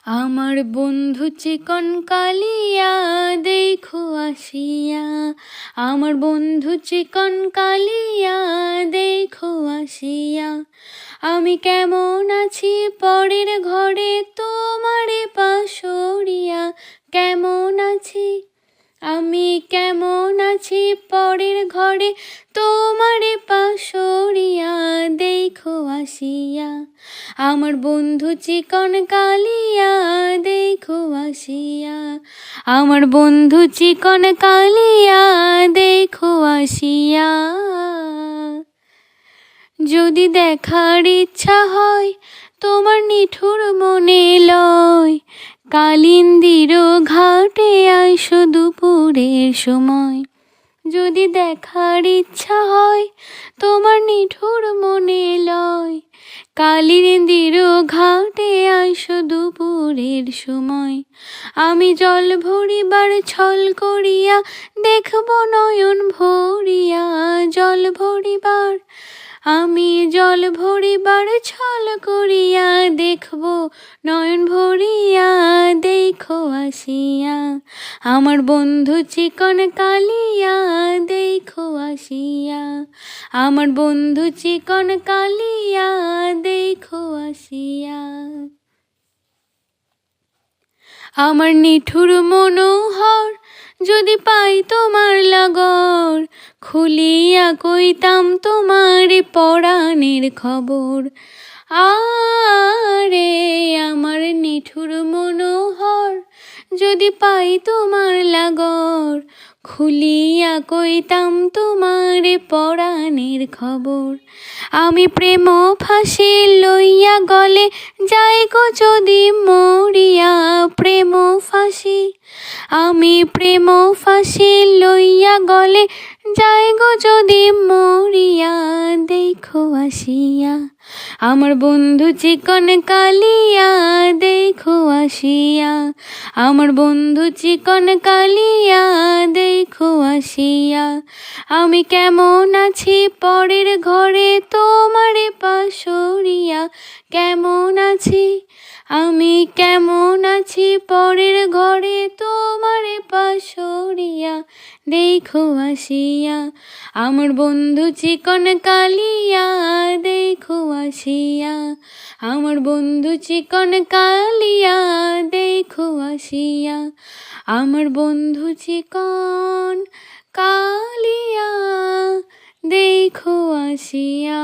আমার বন্ধু চিকন কালিয়া দেখো আসিয়া, আমার বন্ধু চিকন কালিয়া দেখো আসিয়া। আমি কেমন আছি পরের ঘরে তোমারে পাশরিয়া, কেমন আছি আমি কেমন আছি পরের ঘরে তোমারে পাশরিয়া দেখো আসিয়া। আমার বন্ধু চিকন কালিয়া দেখো আসিয়া, আমার বন্ধু চিকন কালিয়া দেখো আসিয়া। যদি দেখার ইচ্ছা হয় তোমার নিঠুর মনে লয়, কালিন্দির ঘাটে আইসো দুপুরের সময়। যদি দেখার ইচ্ছা হয় তোমার নিঠুর মনে লয়, কালিন্দির ঘাটে আইসো দুপুরের সময়। আমি জল ভরিবার ছল করিয়া দেখব নয়ন ভরিয়া, জল ভরিবার আমি জল ভরিবার ছল করিয়া দেখব নয়ন ভরিয়া দেখো আসিয়া। আমার বন্ধু চিকন কালিয়া দেখো আসিয়া, আমার বন্ধু চিকন কালিয়া দেখো আসিয়া। আমার নিঠুর মনোহর যদি পাই তোমার লাগর, খুলিয়া কইতাম তোমার পরাণের খবর। আরে আমার নিঠুর মনোহর যদি পাই তোমার লাগর, খুলিয়া কইতাম তোমার পরাণের খবর। আমি প্রেম ফাঁসি লইয়া গলে যাই গো যদি মরিয়া, প্রেম ফাঁসি আমি প্রেম ফাঁসি লইয়া গলে যাই গো যদি মরিয়া দেখো আসিয়া। আমার বন্ধু চিকন কালিয়া দেখো আসিয়া, আমার বন্ধু চিকন কালিয়া দেখো আসিয়া। আমি কেমন আছি পরের ঘরে তোমারে পাশরিয়া, কেমন আছি আমি কেমন আছি পরের ঘরে তোমারে পাশরিয়া দেখো আসিয়া। আমার বন্ধু চিকন কালিয়া দেখো আসিয়া, আমার বন্ধু চিকন কালিয়া দেখো আসিয়া, আমার বন্ধু চিকন কালিয়া দেখো আসিয়া।